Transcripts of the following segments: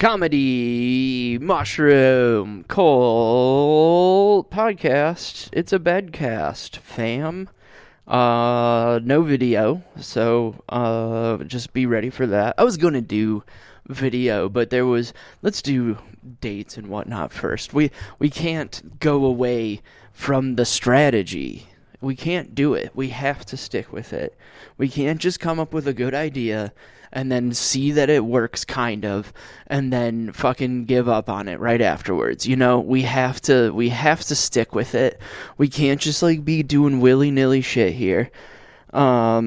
Comedy Mushroom Cult Podcast. It's a Bedcast, fam. No video, so just be ready for that. I was gonna do video, but let's do dates and whatnot first. We can't go away from the strategy. We can't do it. We have to stick with it. We can't just come up with a good idea and then see that it works kind of and then fucking give up on it right afterwards. You know, we have to stick with it. We can't just like be doing willy-nilly shit here. All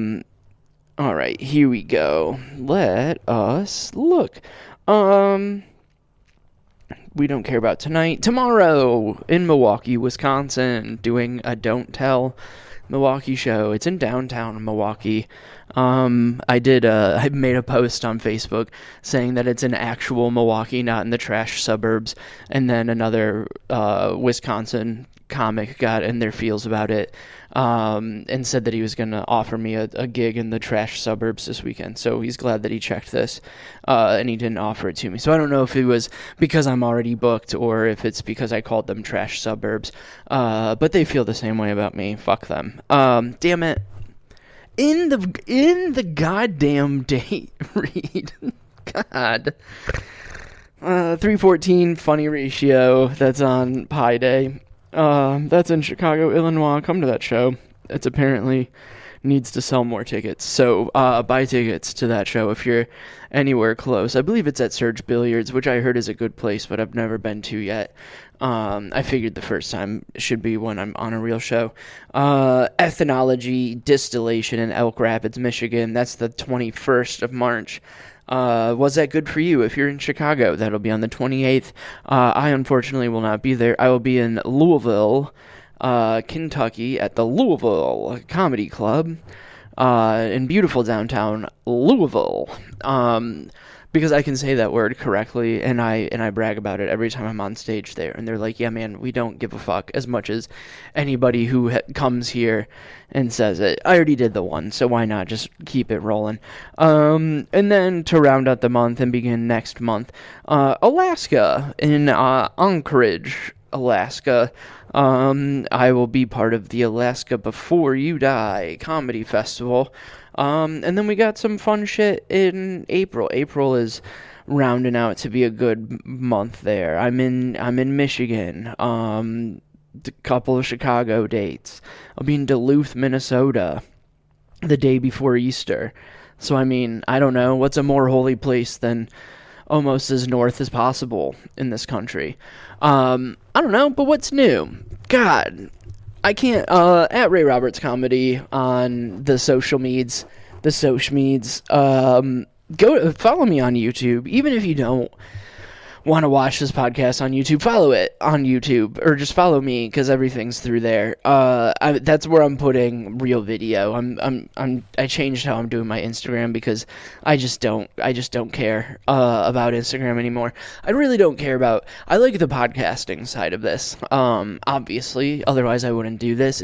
right, here we go. Let us look. We don't care about tonight. Tomorrow in Milwaukee, Wisconsin, doing a Don't Tell Milwaukee show. It's in downtown Milwaukee. I made a post on Facebook saying that it's in actual Milwaukee, not in the trash suburbs. And then another Wisconsin comic got in their feels about it and said that he was going to offer me a gig in the trash suburbs this weekend. So he's glad that he checked this and he didn't offer it to me. So I don't know if it was because I'm already booked or if it's because I called them trash suburbs. But they feel the same way about me. Fuck them. Damn it. In the goddamn date read. God. 314 funny ratio. That's on Pi Day. That's in Chicago, Illinois. Come to that show. It's apparently needs to sell more tickets. So, buy tickets to that show if you're anywhere close. I believe it's at Surge Billiards, which I heard is a good place, but I've never been to yet. I figured the first time should be when I'm on a real show. Ethnology Distillation in Elk Rapids, Michigan. That's the 21st of March. Was that good for you? If you're in Chicago, that'll be on the 28th. I unfortunately will not be there. I will be in Louisville, Kentucky at the Louisville Comedy Club, in beautiful downtown Louisville. Because I can say that word correctly, and I brag about it every time I'm on stage there. And they're like, yeah, man, we don't give a fuck as much as anybody who comes here and says it. I already did the one, so why not just keep it rolling? And then to round out the month and begin next month, Alaska, in Anchorage, Alaska. I will be part of the Alaska Before You Die Comedy Festival. And then we got some fun shit in April. April is rounding out to be a good month there. I'm in Michigan. A couple of Chicago dates. I'll be in Duluth, Minnesota the day before Easter. So, I mean, I don't know. What's a more holy place than almost as north as possible in this country? I don't know, but what's new? God, I can't, at Ray Roberts Comedy on the social meds, go follow me on YouTube. Even if you don't want to watch this podcast on YouTube, follow it on YouTube, or just follow me, because everything's through there. That's where I'm putting real video. I changed how I'm doing my Instagram because I just don't care about Instagram anymore. I really don't care about. I like the podcasting side of this. Obviously, otherwise I wouldn't do this.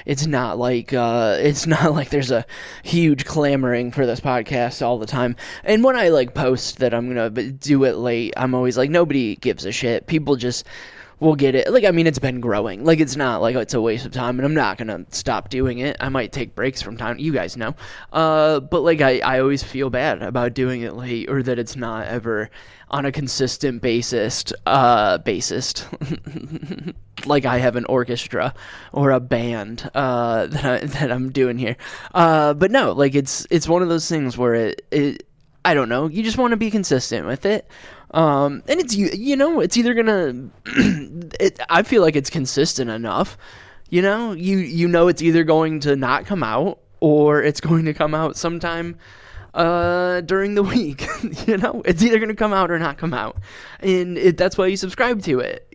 It's not like there's a huge clamoring for this podcast all the time. And when I like post that I'm gonna do it late, I'm always like, nobody gives a shit. People just will get it. Like, I mean, it's been growing. Like, it's not like it's a waste of time, and I'm not gonna stop doing it. I might take breaks from time. You guys know. But like, I always feel bad about doing it late, or that it's not ever on a consistent basis. Like I have an orchestra or a band that I'm doing here. But no, like it's one of those things where it I don't know. You just want to be consistent with it. And it's, it's either gonna, I feel like it's consistent enough, you know, it's either going to not come out or it's going to come out sometime, during the week. It's either going to come out or not come out. And that's why you subscribe to it,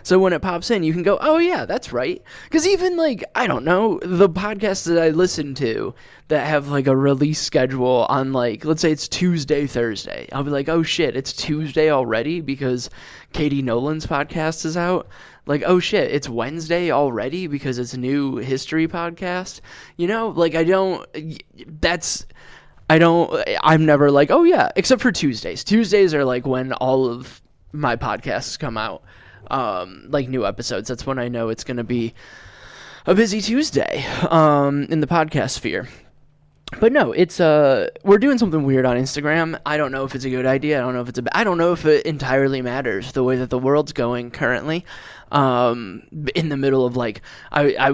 so when it pops in, you can go, oh yeah, that's right. Because even like, I don't know, the podcasts that I listen to that have like a release schedule on like, let's say it's Tuesday, Thursday. I'll be like, oh shit, it's Tuesday already because Katie Nolan's podcast is out. Like, oh shit, it's Wednesday already because it's a new history podcast. I'm never like, oh yeah, except for Tuesdays. Tuesdays are like when all of my podcasts come out, like new episodes. That's when I know it's going to be a busy Tuesday, in the podcast sphere. But no, it's we're doing something weird on Instagram. I don't know if it's a good idea. I don't know if it entirely matters the way that the world's going currently. In the middle of like, I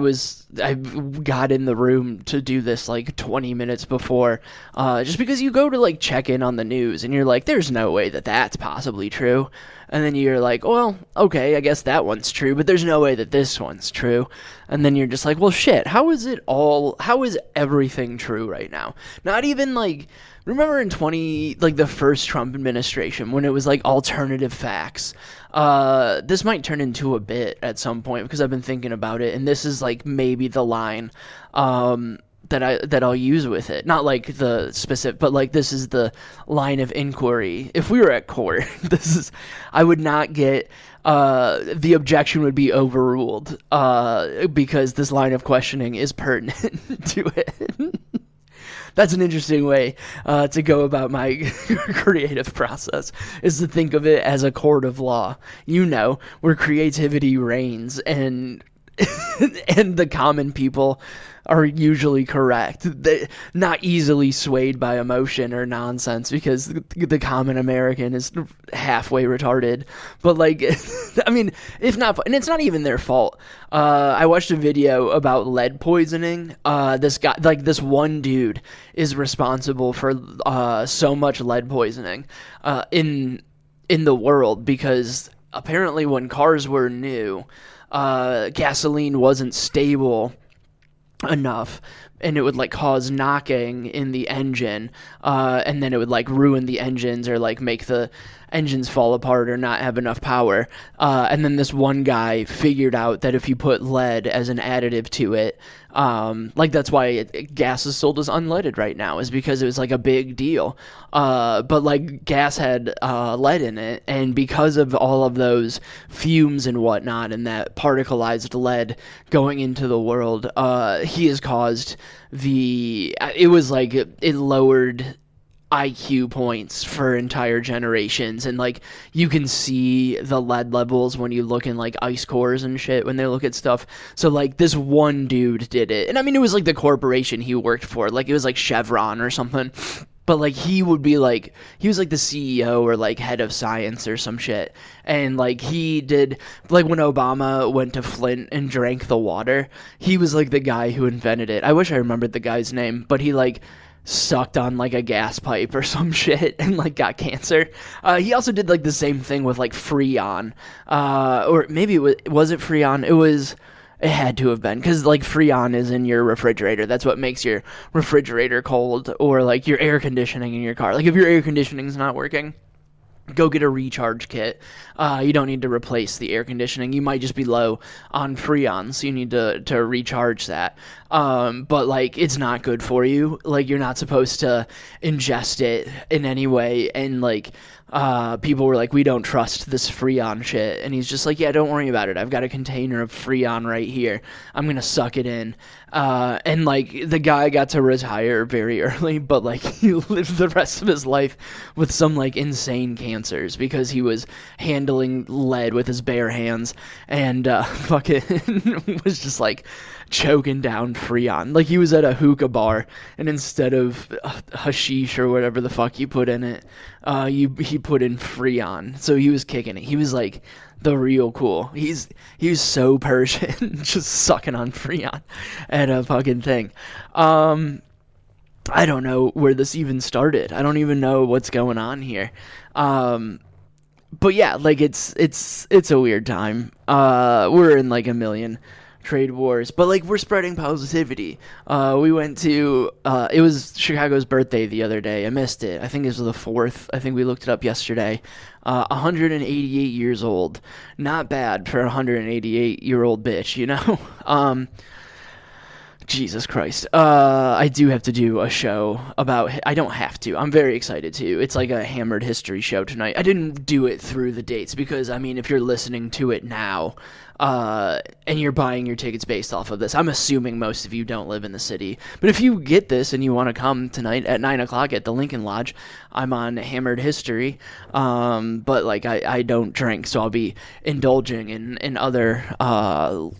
got in the room to do this like 20 minutes before, just because you go to like check in on the news and you're like, there's no way that that's possibly true. And then you're like, well, okay, I guess that one's true, but there's no way that this one's true. And then you're just like, well, shit, how is everything true right now? Not even like, remember in the first Trump administration when it was like alternative facts? This might turn into a bit at some point because I've been thinking about it, and this is like maybe the line, that I'll use with it. Not like the specific, but like this is the line of inquiry. If we were at court, I would not get, the objection would be overruled, because this line of questioning is pertinent to it. That's an interesting way, to go about my creative process, is to think of it as a court of law, where creativity reigns and and the common people are usually correct. They're not easily swayed by emotion or nonsense because the common American is halfway retarded. But like, I mean, if not, and it's not even their fault. I watched a video about lead poisoning. This one dude is responsible for so much lead poisoning in the world because apparently when cars were new, gasoline wasn't stable enough and it would like cause knocking in the engine, and then it would like ruin the engines or like make the engines fall apart or not have enough power, and then this one guy figured out that if you put lead as an additive to it, like that's why gas is sold as unleaded right now, is because it was like a big deal, but like gas had lead in it, and because of all of those fumes and whatnot and that particleized lead going into the world, he has caused it lowered IQ points for entire generations, and like you can see the lead levels when you look in like ice cores and shit when they look at stuff. So like this one dude did it, and I mean it was like the corporation he worked for, like it was like Chevron or something, but like he was like the CEO or like head of science or some shit, and like he did, like when Obama went to Flint and drank the water, he was like the guy who invented it. I wish I remembered the guy's name, but he like sucked on like a gas pipe or some shit and like got cancer. He also did like the same thing with like Freon, or maybe was it Freon? It had to have been, because like Freon is in your refrigerator. That's what makes your refrigerator cold, or like your air conditioning in your car. Like if your air conditioning's not working, go get a recharge kit. You don't need to replace the air conditioning. You might just be low on Freon, so you need to recharge that. But like it's not good for you. Like you're not supposed to ingest it in any way. And like people were like, we don't trust this Freon shit. And he's just like, yeah, don't worry about it. I've got a container of Freon right here. I'm gonna suck it in. And like the guy got to retire very early, but like he lived the rest of his life with some like insane cancers because he was handling lead with his bare hands and fucking was just like choking down Freon. Like he was at a hookah bar, and instead of hashish or whatever the fuck you put in it, he put in Freon. So he was kicking it. He was like the real cool. He was so Persian, just sucking on Freon at a fucking thing. I don't know where this even started. I don't even know what's going on here. But yeah, like it's a weird time. We're in like a million trade wars, but like we're spreading positivity. We went to it was Chicago's birthday the other day. I missed it. I think it was the 4th. I think we looked it up yesterday. 188 years old. Not bad for a 188-year-old bitch, you know? Jesus Christ. I do have to do a show about. I don't have to. I'm very excited to. It's like a Hammered History show tonight. I didn't do it through the dates because, I mean, if you're listening to it now, and you're buying your tickets based off of this, I'm assuming most of you don't live in the city. But if you get this and you want to come tonight at 9 o'clock at the Lincoln Lodge, I'm on Hammered History. But like I don't drink, so I'll be indulging in other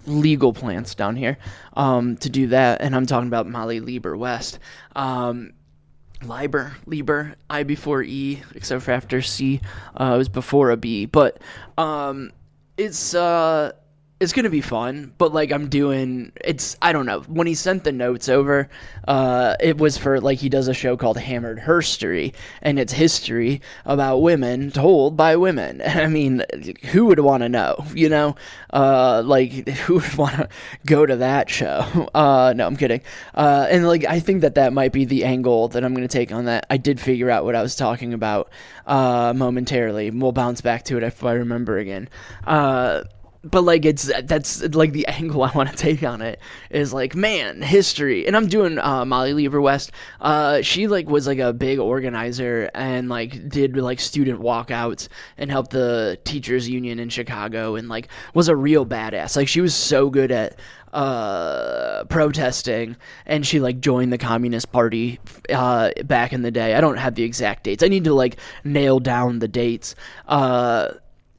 legal plants down here to do that. And I'm talking about Molly Lieber West. Lieber, I before E, except for after C, it was before a B. But it's gonna be fun, but like I don't know. When he sent the notes over, it was for like he does a show called Hammered Herstory, and it's history about women told by women. I mean, who would want to know? You know, like who would want to go to that show? No, I'm kidding. And like I think that might be the angle that I'm gonna take on that. I did figure out what I was talking about momentarily. We'll bounce back to it if I remember again. But like that's like the angle I want to take on it is like, man, history. And I'm doing Molly Lieber West. She like was like a big organizer and like did like student walkouts and helped the teachers union in Chicago and like was a real badass. Like she was so good at protesting, and she like joined the Communist Party back in the day. I don't have the exact dates. I need to like nail down the dates.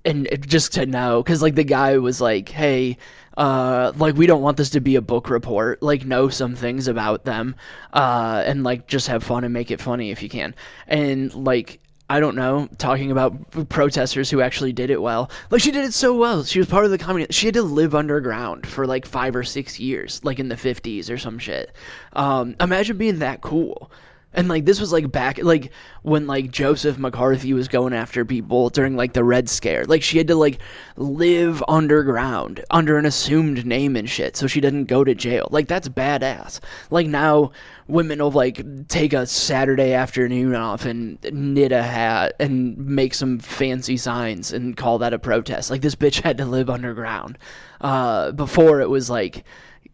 And just to know, because like the guy was like, hey, like we don't want this to be a book report, like know some things about them, and like just have fun and make it funny if you can. And like, I don't know, talking about protesters who actually did it well. Like she did it so well. She was part of the communist. She had to live underground for like 5 or 6 years, like in the 50s or some shit. Imagine being that cool. And, like, this was, like, back, like, when, like, Joseph McCarthy was going after people during, like, the Red Scare. Like, she had to, like, live underground under an assumed name and shit so she didn't go to jail. Like, that's badass. Like, now women will, like, take a Saturday afternoon off and knit a hat and make some fancy signs and call that a protest. Like, this bitch had to live underground. Before it was, like,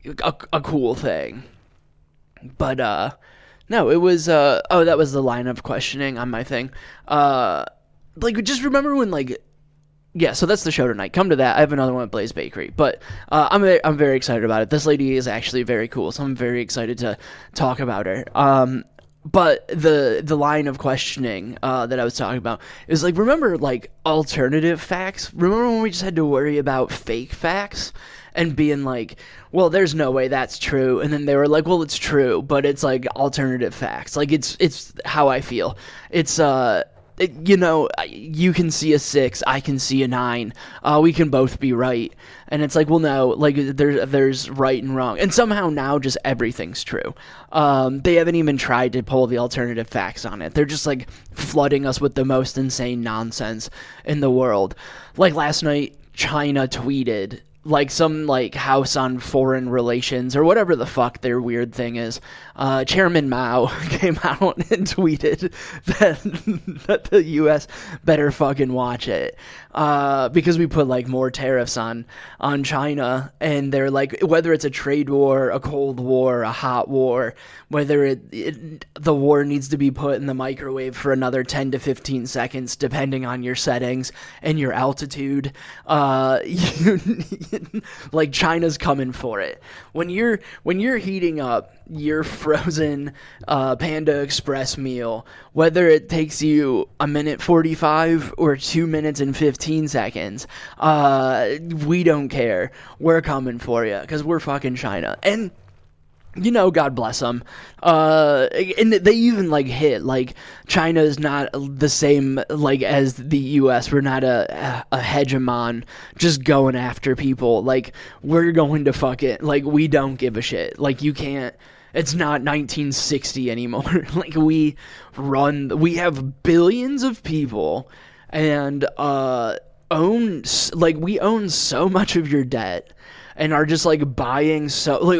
a cool thing. But, no, it was, that was the line of questioning on my thing. Like, just remember when, like, yeah, so that's the show tonight. Come to that. I have another one at Blaze Bakery. But I'm very excited about it. This lady is actually very cool, so I'm very excited to talk about her. But the line of questioning that I was talking about is, like, remember, like, alternative facts? Remember when we just had to worry about fake facts? And being like, well, there's no way that's true. And then they were like, well, it's true, but it's like alternative facts. Like it's how I feel. It's, you know, you can see a 6, I can see a 9. We can both be right. And it's like, well, no, like there's right and wrong. And somehow now just everything's true. They haven't even tried to pull the alternative facts on it. They're just like flooding us with the most insane nonsense in the world. Like last night, China tweeted, like some like House on Foreign Relations or whatever the fuck their weird thing is. Chairman Mao came out and tweeted that the U.S. better fucking watch it because we put like more tariffs on China, and they're like, whether it's a trade war, a cold war, a hot war, whether the war needs to be put in the microwave for another 10 to 15 seconds depending on your settings and your altitude, like China's coming for it. When you're heating up your frozen Panda Express meal, whether it takes you 1:45 or 2 minutes and 15 seconds, we don't care. We're coming for you because we're fucking China. And you know, God bless them. And they even like hit like China is not the same like as the U.S. We're not a hegemon just going after people. Like we're going to fuck it. Like we don't give a shit. Like you can't. It's not 1960 anymore. Like we have billions of people and we own so much of your debt. and are just like buying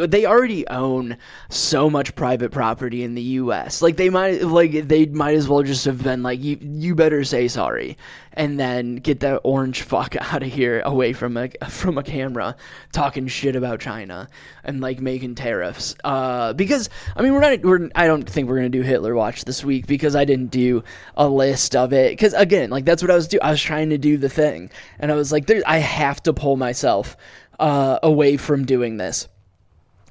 they already own so much private property in the US. Like they might as well just have been like, you better say sorry, and then get that orange fuck out of here, away from a camera talking shit about China and like making tariffs. Because I mean I don't think we're gonna do Hitler Watch this week, because I didn't do a list of it, because again, like that's what I was doing. I was trying to do the thing, and I was like, I have to pull myself away from doing this,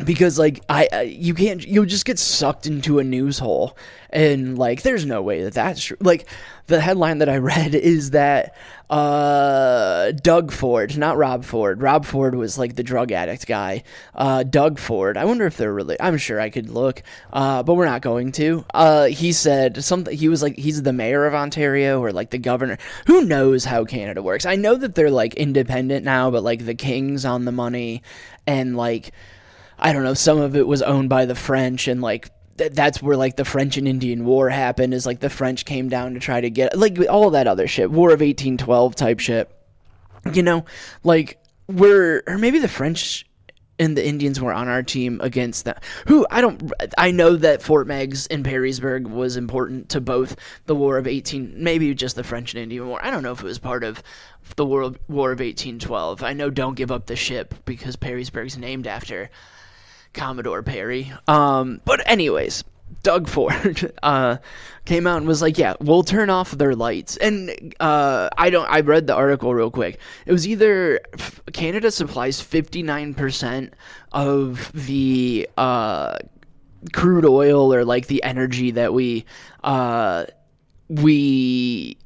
because like you'll just get sucked into a news hole, and like there's no way that's true. Like the headline that I read is that Doug Ford, not Rob Ford. Rob Ford was like the drug addict guy. Doug Ford, I wonder if they're really, I'm sure I could look, but we're not going to. He said something, he was like, he's the mayor of Ontario, or like the governor. Who knows how Canada works? I know that they're like independent now, but like the king's on the money, and like, I don't know, some of it was owned by the French, and like that's where like the French and Indian War happened, is like the French came down to try to get like all that other shit, War of 1812 type shit, you know, like or maybe the French and the Indians were on our team against that. I know that Fort Meigs and Perrysburg was important to both the War of maybe just the French and Indian War. I don't know if it was part of the War of 1812. I know Don't Give Up the Ship, because Perrysburg's named after Commodore Perry. But anyways, Doug Ford came out and was like, yeah, we'll turn off their lights. And I read the article real quick. It was either Canada supplies 59% of the crude oil, or like the energy that we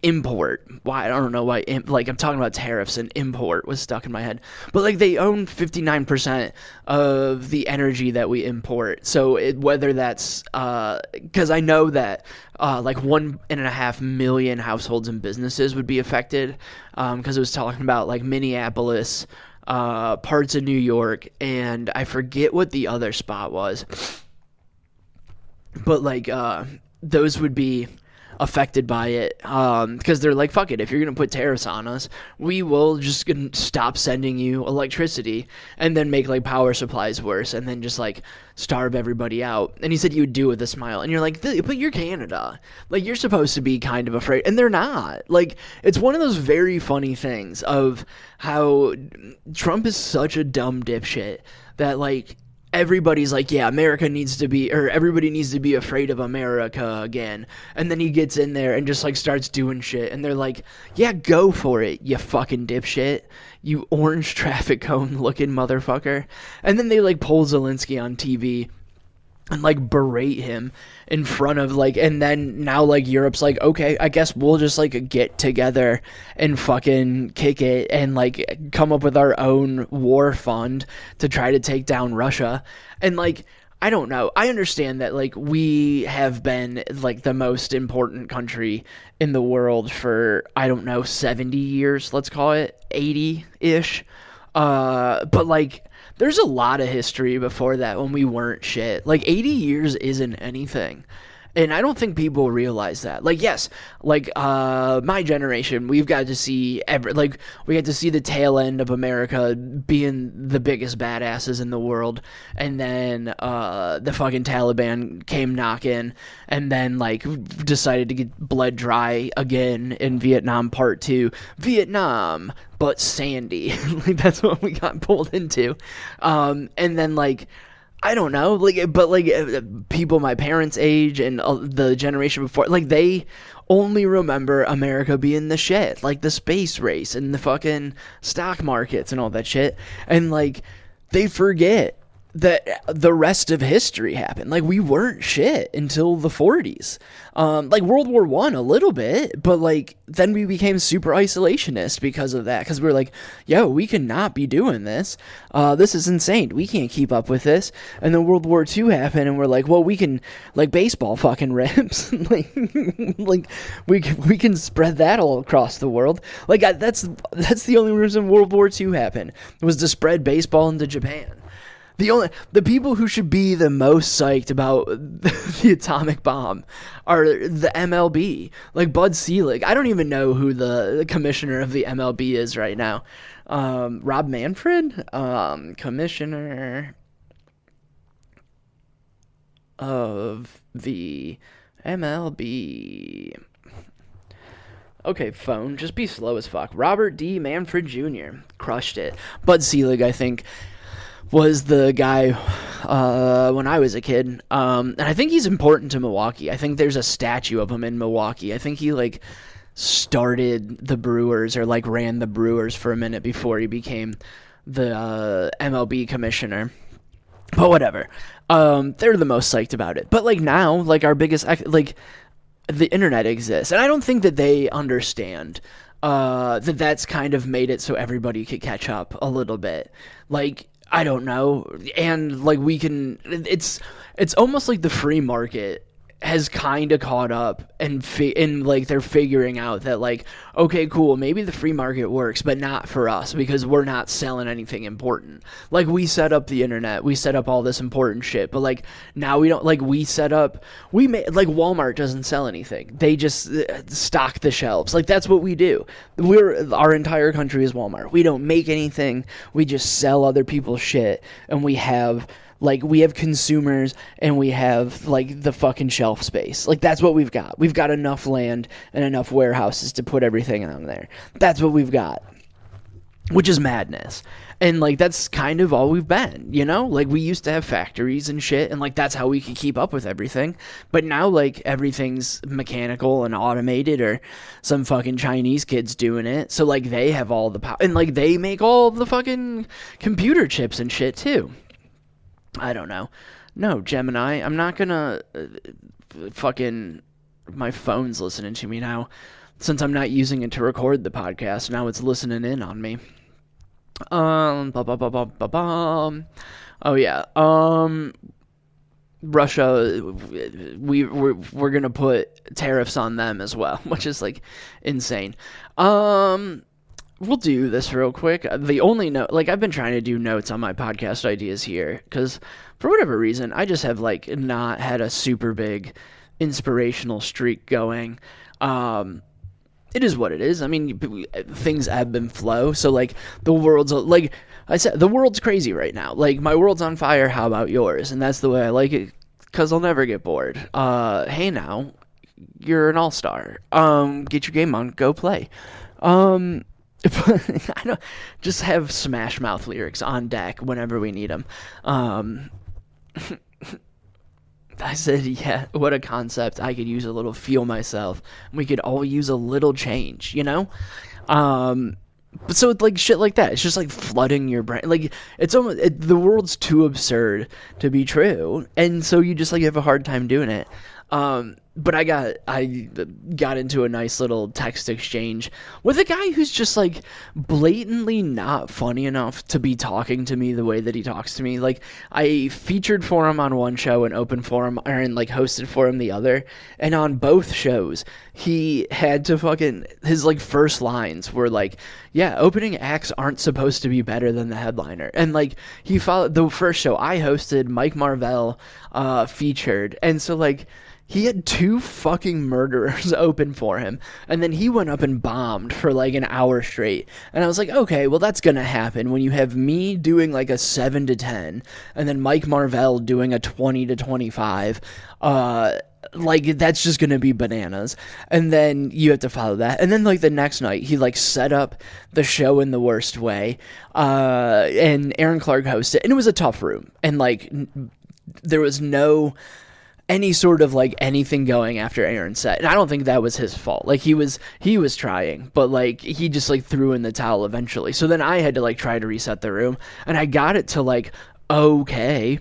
import. Why? I don't know why. Like, I'm talking about tariffs, and import was stuck in my head. But like, they own 59% of the energy that we import. So whether that's because I know that like 1.5 million households and businesses would be affected, because it was talking about like Minneapolis, parts of New York, and I forget what the other spot was. But like those would be affected by it, because they're like, fuck it, if you're gonna put tariffs on us, we will just gonna stop sending you electricity, and then make like power supplies worse, and then just like starve everybody out. And he said you would do it with a smile, and you're like, but you're Canada, like you're supposed to be kind of afraid, and they're not. Like, it's one of those very funny things of how Trump is such a dumb dipshit that like everybody's like, yeah, everybody needs to be afraid of America again. And then he gets in there and just like starts doing shit, and they're like, yeah, go for it, you fucking dipshit, you orange traffic cone looking motherfucker. And then they like pull Zelensky on TV and like berate him in front of like, and then now like Europe's like, okay, I guess we'll just like get together and fucking kick it, and like come up with our own war fund to try to take down Russia. And like, I don't know, I understand that like we have been like the most important country in the world for, I don't know, 70 years, let's call it 80-ish, but like there's a lot of history before that when we weren't shit. Like 80 years isn't anything. And I don't think people realize that. Like, yes, like my generation, we've got to see we get to see the tail end of America being the biggest badasses in the world, and then the fucking Taliban came knocking, and then like decided to get bled dry again in Vietnam Part 2. Vietnam, but sandy. Like, that's what we got pulled into. And then like, I don't know, like, but like people my parents' age and the generation before, like they only remember America being the shit, like the space race and the fucking stock markets and all that shit, and like they forget that the rest of history happened. Like, we weren't shit until the 40s. Like World War I a little bit, but like then we became super isolationist because of that, because we were like, yo, we cannot be doing this. This is insane. We can't keep up with this. And then World War II happened, and we're like, well, we can, like, baseball fucking rips. like we can spread that all across the world. Like, that's the only reason World War II happened, was to spread baseball into Japan. The people who should be the most psyched about the atomic bomb are the MLB, like Bud Selig. I don't even know who the commissioner of the MLB is right now. Rob Manfred, commissioner of the MLB. Okay, phone, just be slow as fuck. Robert D. Manfred Jr. crushed it. Bud Selig, I think, was the guy when I was a kid. And I think he's important to Milwaukee. I think there's a statue of him in Milwaukee. I think he, like, started the Brewers or, like, ran the Brewers for a minute before he became the MLB commissioner. But whatever. They're the most psyched about it. But, like, now, like, our biggest, like, the internet exists. And I don't think that they understand that's kind of made it so everybody could catch up a little bit. Like, I don't know. And, like, it's almost like the free market has kind of caught up and like they're figuring out that, like, okay, cool, maybe the free market works, but not for us because we're not selling anything important. Like, we set up the internet, we set up all this important shit, but, like, now we don't, like, like, Walmart doesn't sell anything. They just stock the shelves. Like, that's what we do. Our entire country is Walmart. We don't make anything. We just sell other people's shit, and we have consumers, and we have, like, the fucking shelf space. Like, that's what we've got. We've got enough land and enough warehouses to put everything on there. That's what we've got, which is madness. And, like, that's kind of all we've been, you know? Like, we used to have factories and shit, and, like, that's how we could keep up with everything. But now, like, everything's mechanical and automated, or some fucking Chinese kids doing it. So, like, they have all the power, and, like, they make all the fucking computer chips and shit, too. I don't know. No, Gemini, I'm not gonna fucking... My phone's listening to me now. Since I'm not using it to record the podcast, now it's listening in on me. Oh, yeah. Russia, we're gonna put tariffs on them as well, which is, like, insane. We'll do this real quick. The only note, like, I've been trying to do notes on my podcast ideas here, because for whatever reason, I just have, like, not had a super big inspirational streak going. It is what it is. I mean, things ebb and flow. So, like, the world's, like I said, the world's crazy right now. Like, my world's on fire. How about yours? And that's the way I like it, because I'll never get bored. Hey, now, you're an all-star. Get your game on. Go play. I don't just have Smash Mouth lyrics on deck whenever we need them. I said, yeah, what a concept. I could use a little feel myself. We could all use a little change, you know? But so, like, shit like that, it's just, like, flooding your brain. Like, it's almost, the world's too absurd to be true, and so you just, like, have a hard time doing it. But I got into a nice little text exchange with a guy who's just, like, blatantly not funny enough to be talking to me the way that he talks to me. Like, I featured for him on one show and hosted for him the other, and on both shows, he had to his, like, first lines were like, yeah, opening acts aren't supposed to be better than the headliner. And, like, he followed the first show I hosted, Mike Marvell, featured, and so, like, he had 2 fucking murderers open for him, and then he went up and bombed for, like, an hour straight. And I was like, okay, well, that's gonna happen when you have me doing, like, a 7 to 10, and then Mike Marvell doing a 20 to 25. Like, that's just gonna be bananas. And then you have to follow that. And then, like, the next night, he, like, set up the show in the worst way, and Aaron Clark hosted, and it was a tough room. And, like, there was no... any sort of, like, anything going after Aaron said. And I don't think that was his fault. Like, he was trying, but, like, he just, like, threw in the towel eventually. So then I had to, like, try to reset the room, and I got it to, like, okay.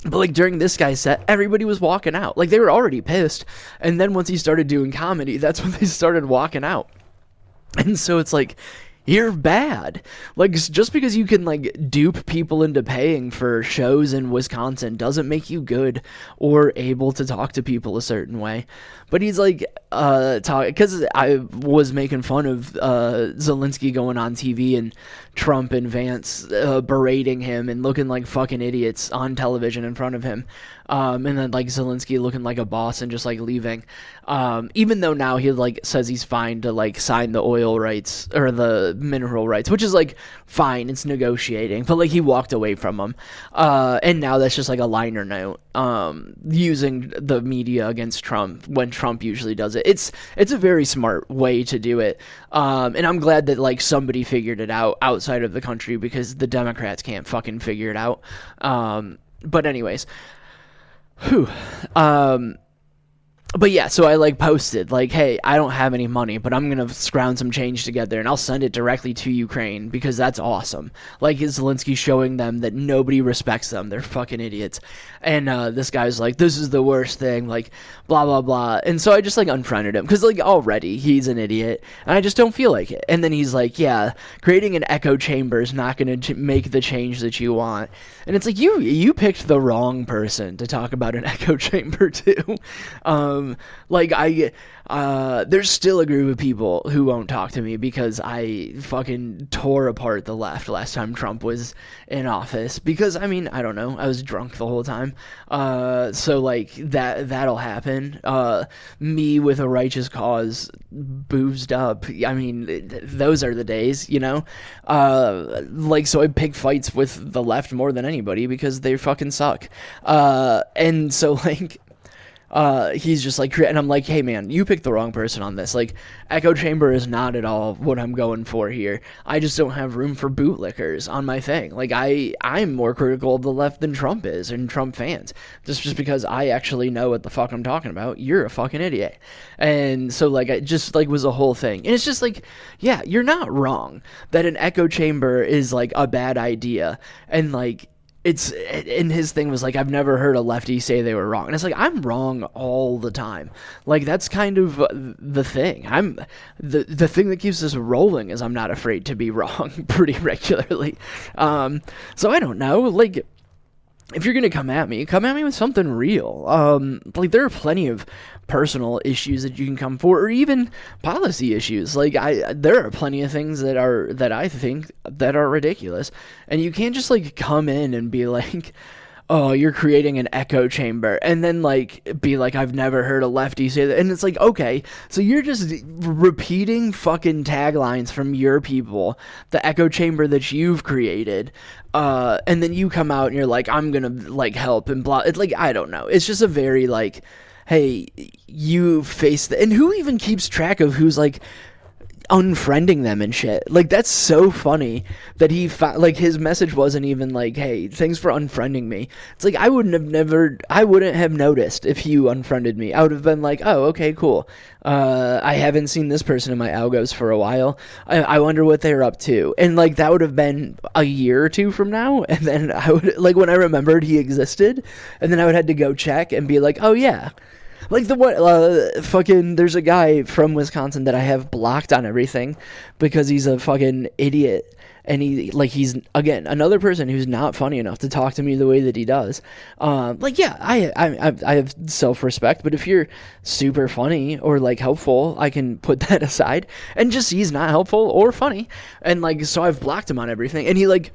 But, like, during this guy's set, everybody was walking out. Like, they were already pissed. And then once he started doing comedy, that's when they started walking out. And so it's like, you're bad. Like, just because you can, like, dupe people into paying for shows in Wisconsin doesn't make you good or able to talk to people a certain way. But he's like, because I was making fun of Zelensky going on TV and Trump and Vance berating him and looking like fucking idiots on television in front of him. And then, like, Zelensky looking like a boss and just, like, leaving. Even though now he, like, says he's fine to, like, sign the oil rights or the mineral rights, which is, like, fine. It's negotiating. But, like, he walked away from them. And now that's just, like, a liner note. Using the media against Trump when Trump usually does it. It's a very smart way to do it. And I'm glad that, like, somebody figured it out outside of the country, because the Democrats can't fucking figure it out. But anyways. Whew. But yeah, so I, like, posted, like, hey, I don't have any money, but I'm gonna scrounge some change together and I'll send it directly to Ukraine, because that's awesome. Like, Zelensky showing them that nobody respects them. They're fucking idiots. And this guy's like, this is the worst thing, like, blah, blah, blah. And so I just, like, unfriended him, because, like, already he's an idiot, and I just don't feel like it. And then he's like, yeah, creating an echo chamber is not gonna make the change that you want. And it's like, you picked the wrong person to talk about an echo chamber to. There's still a group of people who won't talk to me because I fucking tore apart the left last time Trump was in office, because, I mean, I don't know, I was drunk the whole time. So, like, that'll happen. Me with a righteous cause, boozed up. I mean, those are the days, you know? So I pick fights with the left more than anybody because they fucking suck. And so, like, he's just like, and I'm like, hey man, you picked the wrong person on this. Like, echo chamber is not at all what I'm going for here. I just don't have room for bootlickers on my thing. Like, I'm more critical of the left than Trump is, and Trump fans. Just because I actually know what the fuck I'm talking about. You're a fucking idiot. And so, like, it just, like, was a whole thing. And it's just like, yeah, you're not wrong that an echo chamber is, like, a bad idea. And, like, and his thing was like, I've never heard a lefty say they were wrong. And it's like, I'm wrong all the time. Like, that's kind of the thing. The thing that keeps us rolling is I'm not afraid to be wrong pretty regularly. So I don't know, like, if you're gonna come at me with something real. Like, there are plenty of personal issues that you can come for, or even policy issues. Like, there are plenty of things that I think that are ridiculous, and you can't just, like, come in and be like, oh, you're creating an echo chamber, and then, like, be like, I've never heard a lefty say that. And it's like, okay, so you're just repeating fucking taglines from your people, the echo chamber that you've created, and then you come out and you're like, I'm gonna, like, help and blah. It's like, I don't know, it's just a very, like, hey, you face and who even keeps track of who's, like, unfriending them and shit. Like, that's so funny that like, his message wasn't even like, hey, thanks for unfriending me. It's like, I wouldn't have noticed if you unfriended me. I would have been like, oh, okay, cool. I haven't seen this person in my algos for a while. I wonder what they're up to. And, like, that would have been a year or two from now, and then I would, like, when I remembered he existed, and then I would have to go check and be like, oh yeah. Like, there's a guy from Wisconsin that I have blocked on everything because he's a fucking idiot. And he's, again, another person who's not funny enough to talk to me the way that he does. Like, yeah, I have self-respect, but if you're super funny or, like, helpful, I can put that aside. And just, he's not helpful or funny. And, like, so I've blocked him on everything. And he, like,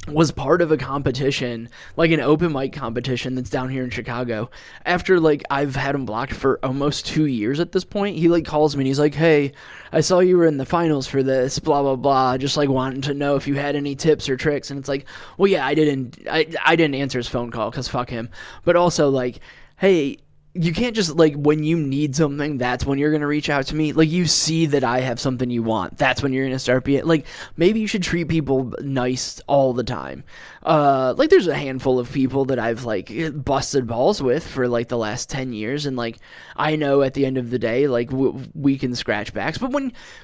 was part of a competition, like an open mic competition that's down here in Chicago. After, like, I've had him blocked for almost 2 years at this point, he, like, calls me and he's like, hey, I saw you were in the finals for this, blah, blah, blah, just, like, wanting to know if you had any tips or tricks. And it's like, well, yeah, I didn't answer his phone call because fuck him. But also, like, hey, you can't just, like, when you need something, that's when you're going to reach out to me. Like, you see that I have something you want, that's when you're going to start being, like, maybe you should treat people nice all the time. Like, there's a handful of people that I've, like, busted balls with for, like, the last 10 years, and, like, I know at the end of the day, like, we can scratch backs. But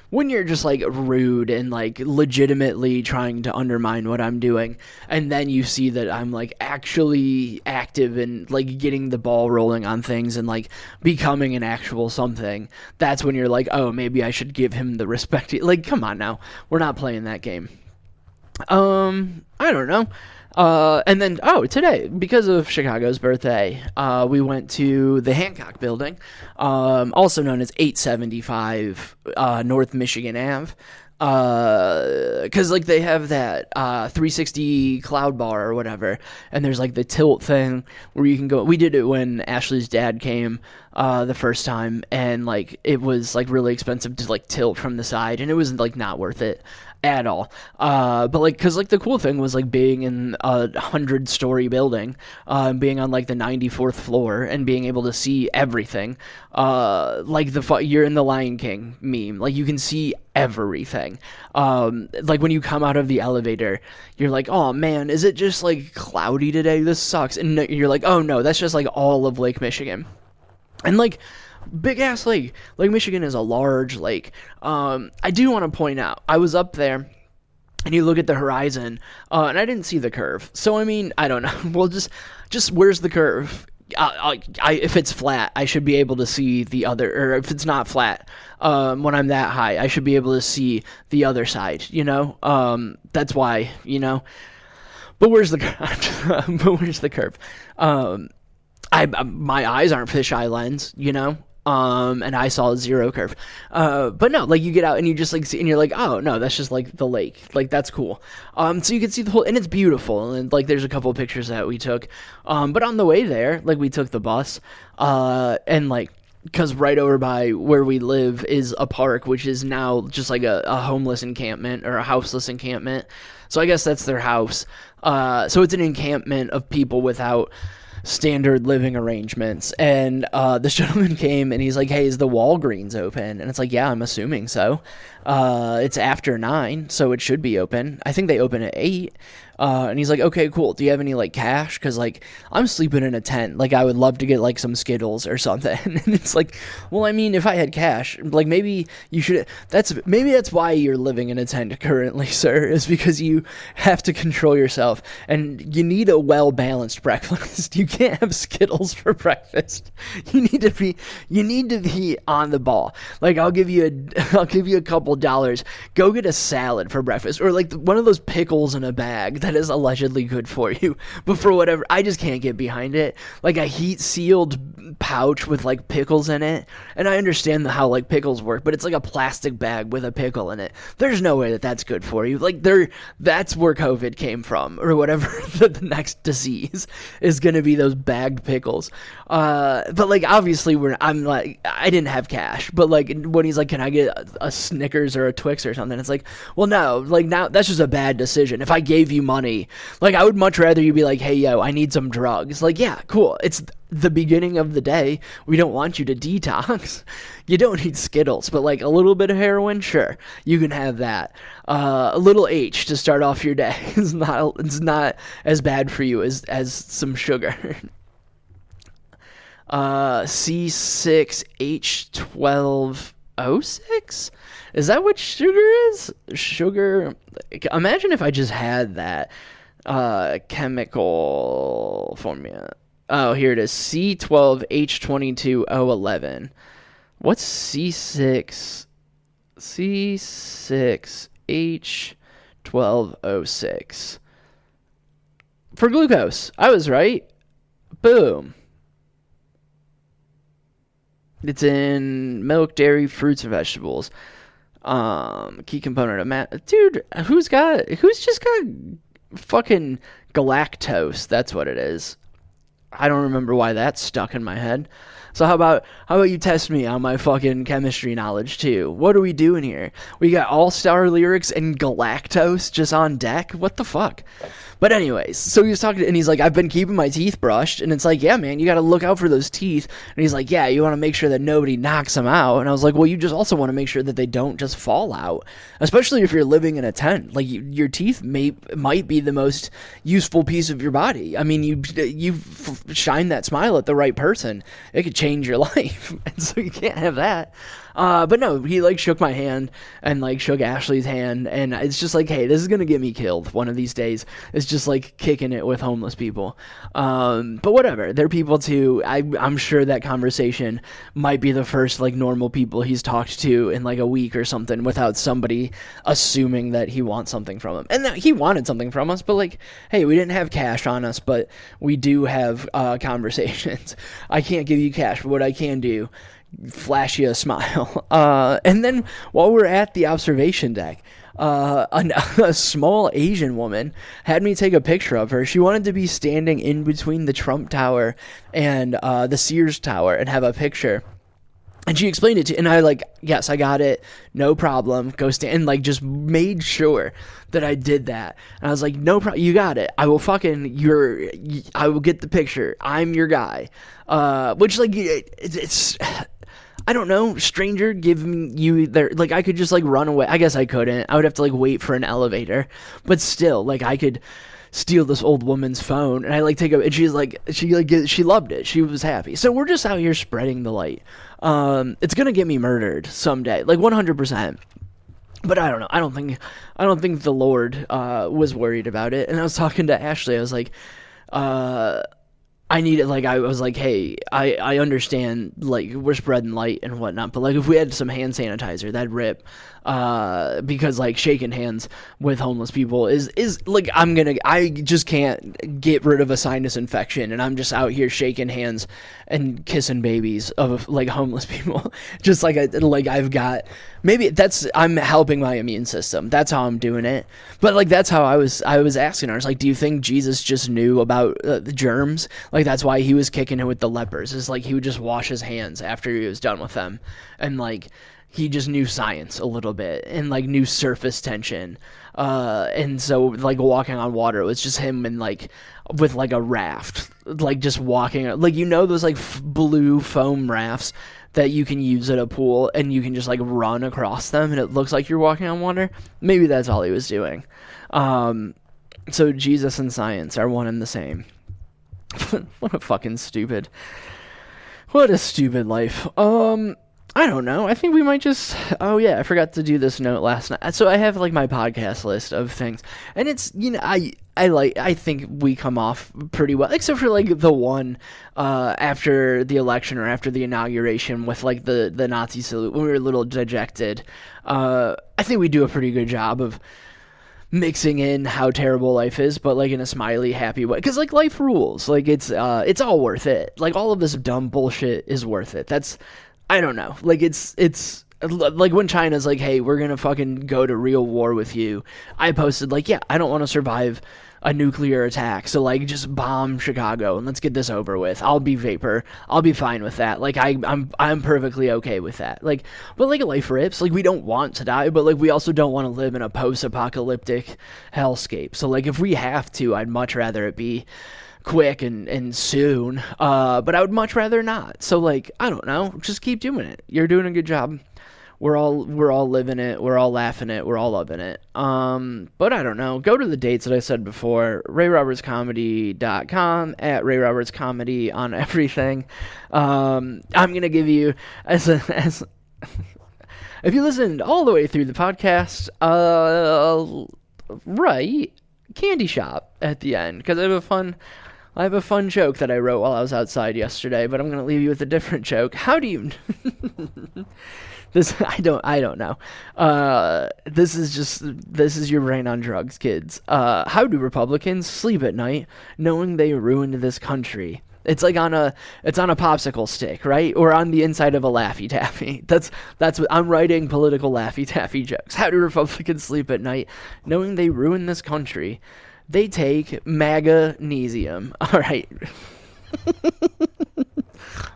when you're just, like, rude and, like, legitimately trying to undermine what I'm doing, and then you see that I'm, like, actually active and, like, getting the ball rolling on things, things and like becoming an actual something, that's when you're like, oh, maybe I should give him the respect. Like, come on now, we're not playing that game. I don't know. And then, today, because of Chicago's birthday, we went to the Hancock Building, also known as 875 North Michigan Ave. Because like they have that 360 cloud bar or whatever, and there's like the tilt thing where you can go. We did it when Ashley's dad came the first time, and like it was like really expensive to like tilt from the side, and it was like not worth it at all. But like, cause like the cool thing was like being in a 100-story building, being on like the 94th floor and being able to see everything. Like you're in the Lion King meme, like you can see everything. Like when you come out of the elevator, you're like, oh man, is it just like cloudy today? This sucks. And you're like, oh no, that's just like all of Lake Michigan. And like, big ass lake. Lake Michigan is a large lake. I do want to point out, I was up there and you look at the horizon, and I didn't see the curve. So I mean, I don't know. Well, just where's the curve? If it's flat, I should be able to see the other, or if it's not flat, when I'm that high, I should be able to see the other side, you know? That's why, you know? But where's the curve? But where's the curve? My eyes aren't fisheye lens, you know? And I saw a zero curve. But no, like you get out and you just like see, and you're like, oh no, that's just like the lake. Like that's cool. So you can see the whole, and it's beautiful. And like there's a couple of pictures that we took. But on the way there, like we took the bus, and like, because right over by where we live is a park, which is now just like a homeless encampment or a houseless encampment. So I guess that's their house. So it's an encampment of people without standard living arrangements. And this gentleman came and he's like, hey, is the Walgreens open? And it's like, yeah, I'm assuming so. It's after 9, so it should be open. I think they open at 8. And he's like, okay, cool. Do you have any like cash? Cause like I'm sleeping in a tent. Like I would love to get like some Skittles or something. And it's like, well, I mean, if I had cash, like maybe you should, maybe that's why you're living in a tent currently, sir, is because you have to control yourself and you need a well-balanced breakfast. You can't have Skittles for breakfast. You need to be on the ball. Like I'll give you a couple dollars. Go get a salad for breakfast, or like one of those pickles in a bag that is allegedly good for you, but for whatever, I just can't get behind it. Like a heat sealed pouch with like pickles in it, and I understand how like pickles work, but it's like a plastic bag with a pickle in it. There's no way that that's good for you. Like that's where COVID came from, or whatever. The next disease is gonna be those bagged pickles. But like obviously I'm like, I didn't have cash, but like when he's like, can I get a Snickers or a Twix or something, it's like, well no, like now that's just a bad decision. If I gave you money, like I would much rather you be like, hey yo, I need some drugs. Like yeah, cool, it's the beginning of the day, we don't want you to detox. You don't need Skittles, but like a little bit of heroin, sure, you can have that. A little H to start off your day is it's not as bad for you as some sugar. C6H12O6? Is that what sugar is? Sugar. Imagine if I just had that chemical formula. Oh, here it is. C12H22O11. What's C6? C6H12O6. For glucose. I was right. Boom. It's in milk, dairy, fruits, and vegetables. Key component of dude, who's just got fucking galactose? That's what it is. I don't remember why that's stuck in my head. So how about you test me on my fucking chemistry knowledge too? What are we doing here? We got All-Star Lyrics and galactose just on deck? What the fuck? But anyways, so he was talking, and he's like, I've been keeping my teeth brushed, and it's like, yeah, man, you gotta look out for those teeth. And he's like, yeah, you want to make sure that nobody knocks them out. And I was like, well, you just also want to make sure that they don't just fall out, especially if you're living in a tent. Like, your teeth might be the most useful piece of your body. I mean, you shine that smile at the right person, it could change change your life. And so you can't have that. But no, he like shook my hand and like shook Ashley's hand, and it's just like, hey, this is gonna get me killed one of these days. It's just like kicking it with homeless people. But whatever, they're people too. I'm sure that conversation might be the first like normal people he's talked to in like a week or something without somebody assuming that he wants something from him. And he wanted something from us, but like, hey, we didn't have cash on us, but we do have conversations. I can't give you cash, but what I can do, flash you a smile. And then while we're at the observation deck, a small Asian woman had me take a picture of her. She wanted to be standing in between the Trump Tower and the Sears Tower and have a picture. And she explained it to, and I like, yes, I got it, no problem, go stand, and like just made sure that I did that. And I was like, no problem, you got it, I will I will get the picture, I'm your guy. Which like, it's I don't know, stranger giving you their, like, I could just like run away. I guess I couldn't, I would have to like wait for an elevator, but still, like, I could steal this old woman's phone, and I like take a, and she's like, she loved it, she was happy. So we're just out here spreading the light. It's gonna get me murdered someday, like 100%. But I don't know, I don't think the Lord was worried about it. And I was talking to Ashley, I was like, I need it, like, I was like, hey, I understand, like, we're spreading light and whatnot, but, like, if we had some hand sanitizer, that'd rip, because, like, shaking hands with homeless people is, like, I just can't get rid of a sinus infection, and I'm just out here shaking hands and kissing babies of, like, homeless people, just like, I've got, maybe I'm helping my immune system, that's how I'm doing it. But, like, that's how I was asking her, I was like, do you think Jesus just knew about the germs? Like, that's why he was kicking it with the lepers. It's like he would just wash his hands after he was done with them. And, like, he just knew science a little bit and, like, knew surface tension. And so, like, walking on water was just him and, like, with, like, a raft. Like, just walking. Like, you know those, like, blue foam rafts that you can use at a pool and you can just, like, run across them and it looks like you're walking on water? Maybe that's all he was doing. So Jesus and science are one and the same. What a stupid life. I don't know. I think we might just, oh yeah, I forgot to do this note last night. So I have like my podcast list of things, and it's, you know, I think we come off pretty well, except for like the one, after the election or after the inauguration with like the Nazi salute when we were a little dejected. I think we do a pretty good job of mixing in how terrible life is, but like in a smiley, happy way. Because like life rules. Like it's all worth it. Like all of this dumb bullshit is worth it. That's, I don't know. Like it's like when China's like, hey, we're gonna fucking go to real war with you. I posted like, yeah, I don't want to survive a nuclear attack, so like just bomb Chicago and let's get this over with. I'll be vapor, I'll be fine with that. Like I'm perfectly okay with that. Like, but like life rips. Like we don't want to die, but like we also don't want to live in a post-apocalyptic hellscape. So like if we have to, I'd much rather it be quick and soon, but I would much rather not. So like, I don't know, just keep doing it. You're doing a good job. We're all living it. We're all laughing it. We're all loving it. But I don't know. Go to the dates that I said before. RayRobertsComedy.com, at RayRobertsComedy on everything. I'm gonna give you as if you listened all the way through the podcast, right, candy shop at the end, because I have a fun joke that I wrote while I was outside yesterday, but I'm gonna leave you with a different joke. How do you? This I don't know. This is your brain on drugs, kids. How do Republicans sleep at night knowing they ruined this country? It's like on a popsicle stick, right? Or on the inside of a Laffy Taffy. That's what I'm writing, political Laffy Taffy jokes. How do Republicans sleep at night knowing they ruined this country? They take magnesium. All right.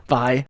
Bye.